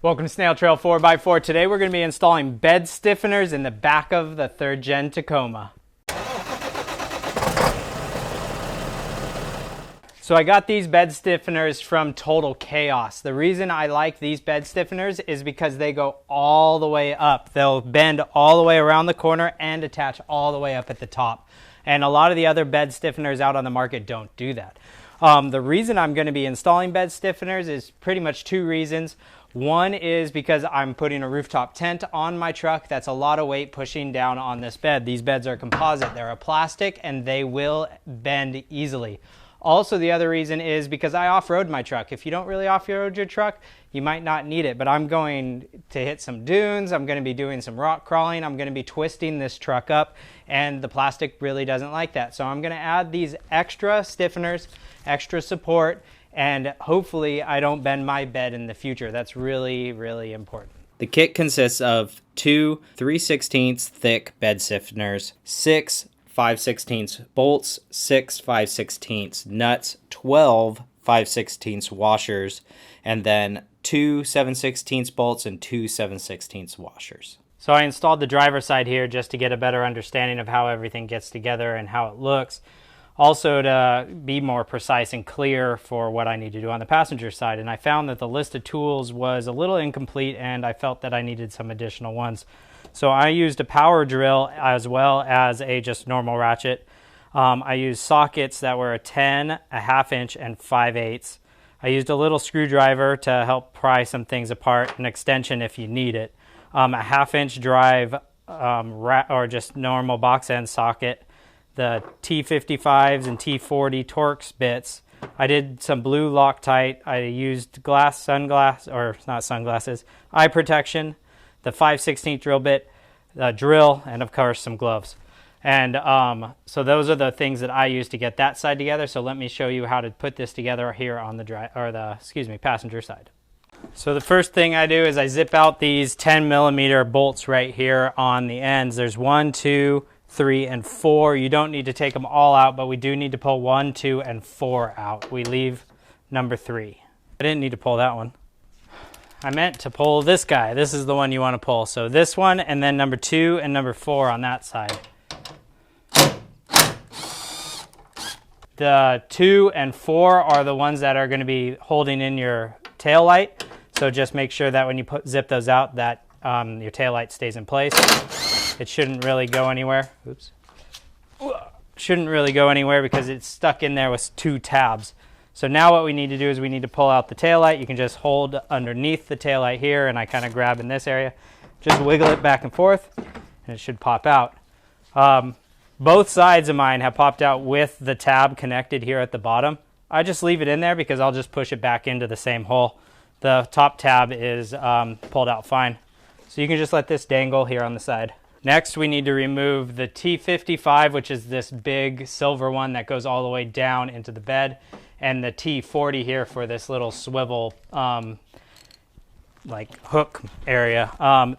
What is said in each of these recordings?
Welcome to Snail Trail 4x4. Today we're going to be installing bed stiffeners in the back of the 3rd gen Tacoma. So I got these bed stiffeners from Total Chaos. The reason I like these bed stiffeners is because they go all the way up. They'll bend all the way around the corner and attach all the way up at the top. And a lot of the other bed stiffeners out on the market don't do that. The reason I'm going to be installing bed stiffeners is pretty much 2 reasons. One is because I'm putting a rooftop tent on my truck. That's a lot of weight pushing down on this bed. These beds are composite. They're a plastic and they will bend easily. Also, the other reason is because I off-road my truck. If you don't really off-road your truck, you might not need it, but I'm going to hit some dunes. I'm going to be doing some rock crawling. I'm going to be twisting this truck up, and the plastic really doesn't like that. So I'm going to add these extra stiffeners, extra support, and hopefully I don't bend my bed in the future. That's really, really important. The kit consists of 2 3/16 thick bed stiffeners, 6 5/16 bolts, 6 5/16 nuts, 12 5/16 washers, and then 2 7/16 bolts and 2 7/16 washers. So I installed the driver's side here just to get a better understanding of how everything gets together and how it looks. Also to be more precise and clear for what I need to do on the passenger side. And I found that the list of tools was a little incomplete and I felt that I needed some additional ones. So I used a power drill as well as a just normal ratchet. I used sockets that were a 10, a ½ inch, and 5/8. I used a little screwdriver to help pry some things apart, an extension if you need it. A ½ inch drive or just normal box end socket. The T55s and T40 Torx bits. I did some blue Loctite. I used eye protection, the 5/16 drill bit, the drill, and of course some gloves. And so those are the things that I used to get that side together. So let me show you how to put this together here on the passenger side. So the first thing I do is I zip out these 10mm bolts right here on the ends. There's 1, 2, 3, and 4. You don't need to take them all out, but we do need to pull 1, 2, and 4 out. We leave number 3. I didn't need to pull that one. I meant to pull this guy. This is the one you want to pull. So this one, and then number 2 and number 4 on that side. The 2 and 4 are the ones that are going to be holding in your tail light. So just make sure that when you zip those out that your tail light stays in place. It shouldn't really go anywhere. Oops. Shouldn't really go anywhere because it's stuck in there with 2 tabs. So now what we need to do is we need to pull out the taillight. You can just hold underneath the taillight here, and I kind of grab in this area. Just wiggle it back and forth, and it should pop out. Both sides of mine have popped out with the tab connected here at the bottom. I just leave it in there because I'll just push it back into the same hole. The top tab is pulled out fine. So you can just let this dangle here on the side. Next, we need to remove the T55, which is this big silver one that goes all the way down into the bed, and the T40 here for this little swivel like hook area.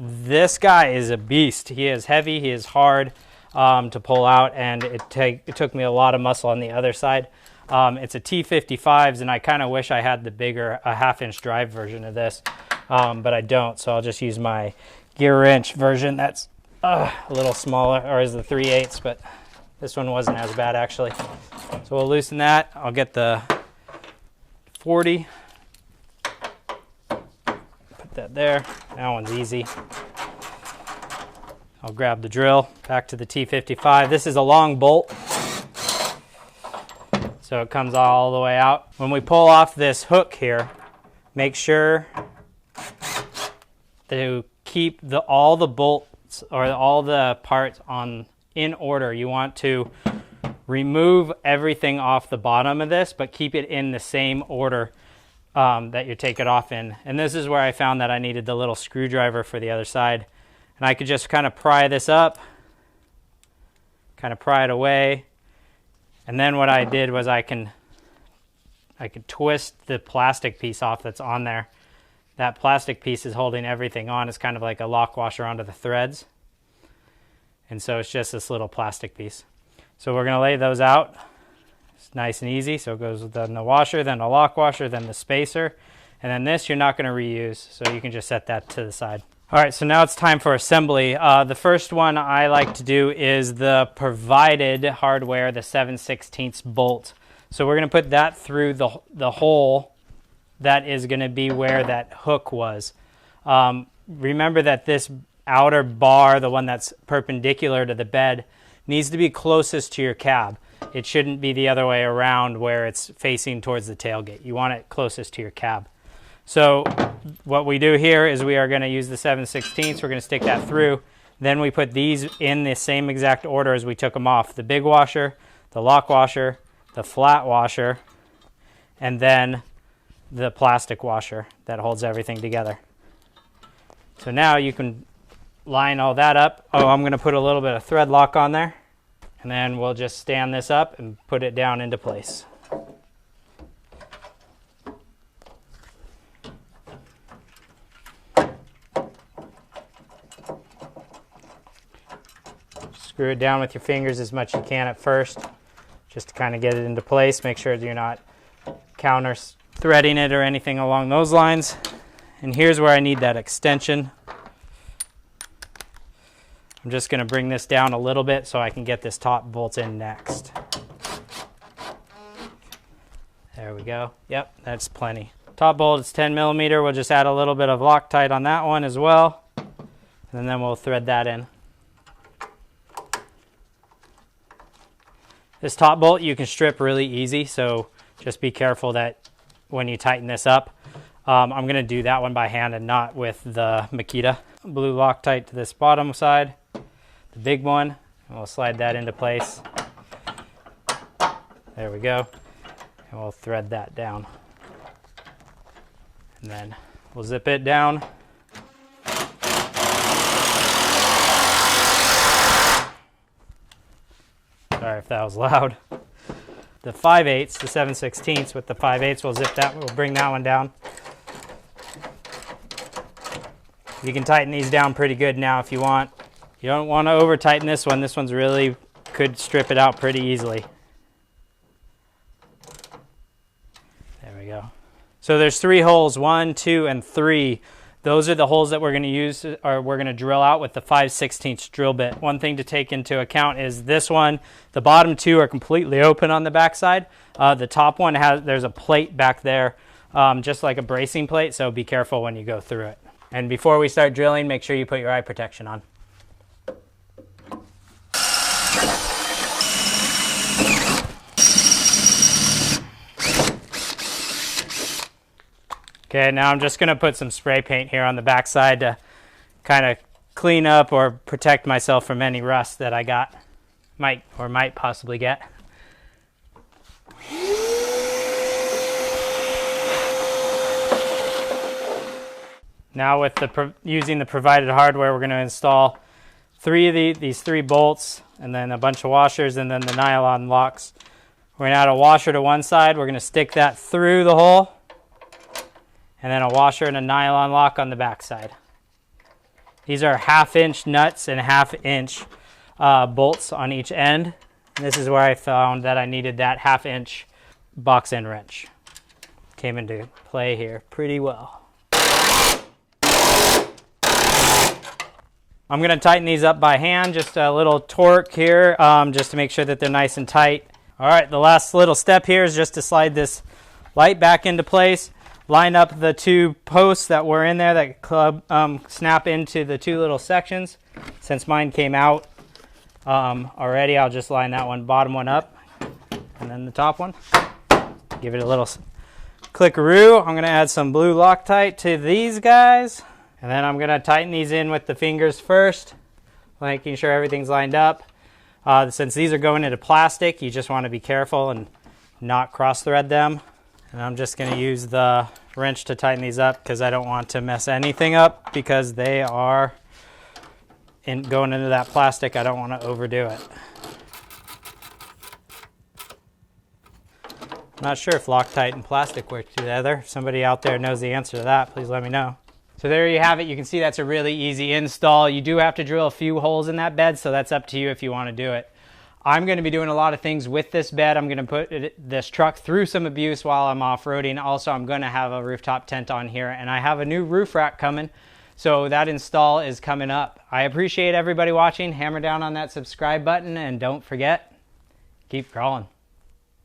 This guy is a beast. He is heavy, he is hard to pull out, and it took me a lot of muscle on the other side. It's a T55s, and I kind of wish I had the bigger, a ½ inch drive version of this, but I don't, so I'll just use my gear wrench version. That's a little smaller, or is the 3/8, but this one wasn't as bad actually. So we'll loosen that. I'll get the 40. Put that there. That one's easy. I'll grab the drill, back to the T55. This is a long bolt, so it comes all the way out. When we pull off this hook here, make sure to keep all the bolts or all the parts in order. You want to remove everything off the bottom of this, but keep it in the same order that you take it off in. And this is where I found that I needed the little screwdriver for the other side. And I could just kind of pry this up, kind of pry it away. And then what I did was I could twist the plastic piece off that's on there. That plastic piece is holding everything on. It's kind of like a lock washer onto the threads. And so it's just this little plastic piece. So we're going to lay those out. It's nice and easy. So it goes then the washer, then the lock washer, then the spacer. And then this you're not going to reuse, so you can just set that to the side. All right, so now it's time for assembly. The first one I like to do is the provided hardware, the 7/16 bolt. So we're going to put that through the hole that is going to be where that hook was. Remember that this outer bar, the one that's perpendicular to the bed, needs to be closest to your cab. It shouldn't be the other way around where it's facing towards the tailgate. You want it closest to your cab. So what we do here is we are going to use the 7/16. We're going to stick that through. Then we put these in the same exact order as we took them off. The big washer, the lock washer, the flat washer, and then the plastic washer that holds everything together. So now you can line all that up. Oh, I'm going to put a little bit of thread lock on there. And then we'll just stand this up and put it down into place. Screw it down with your fingers as much as you can at first, just to kind of get it into place. Make sure that you're not counter threading it or anything along those lines. And here's where I need that extension. I'm just going to bring this down a little bit so I can get this top bolt in next. There we go. Yep, that's plenty. Top bolt is 10 millimeter. We'll just add a little bit of Loctite on that one as well. And then we'll thread that in. This top bolt you can strip really easy, so just be careful that when you tighten this up. I'm going to do that one by hand and not with the Makita. Blue Loctite to this bottom side, the big one, and we'll slide that into place. There we go. And we'll thread that down. And then we'll zip it down. Sorry if that was loud. The 5/8, the 7/16 with the 5/8, we'll zip that, we'll bring that one down. You can tighten these down pretty good now if you want. You don't want to over tighten this one. This one's really, could strip it out pretty easily. There we go. So there's 3 holes, 1, 2, and 3. Those are the holes that we're going to use, or we're going to drill out with the 5/16 drill bit. One thing to take into account is this one, the bottom 2 are completely open on the backside. The top one there's a plate back there, just like a bracing plate, so be careful when you go through it. And before we start drilling, make sure you put your eye protection on. Okay, now I'm just going to put some spray paint here on the backside to kind of clean up or protect myself from any rust that I might possibly get. Now with using the provided hardware, we're going to install these 3 bolts and then a bunch of washers and then the nylon locks. We're going to add a washer to one side. We're going to stick that through the hole. And then a washer and a nylon lock on the back side. These are 1/2-inch nuts and 1/2-inch bolts on each end. And this is where I found that I needed that 1/2-inch box end wrench. Came into play here pretty well. I'm going to tighten these up by hand, just a little torque here, just to make sure that they're nice and tight. All right, the last little step here is just to slide this light back into place. Line up the 2 posts that were in there that snap into the 2 little sections. Since mine came out already, I'll just line that bottom one up and then the top one. Give it a little clickaroo. I'm going to add some blue Loctite to these guys. And then I'm going to tighten these in with the fingers first, making sure everything's lined up. Since these are going into plastic, you just want to be careful and not cross thread them. And I'm just going to use the wrench to tighten these up because I don't want to mess anything up because they are going into that plastic. I don't want to overdo it. I'm not sure if Loctite and plastic work together. If somebody out there knows the answer to that, please let me know. So there you have it. You can see that's a really easy install. You do have to drill a few holes in that bed, so that's up to you if you want to do it. I'm going to be doing a lot of things with this bed. I'm going to put this truck through some abuse while I'm off-roading. Also, I'm going to have a rooftop tent on here, and I have a new roof rack coming. So that install is coming up. I appreciate everybody watching. Hammer down on that subscribe button, and don't forget, keep crawling.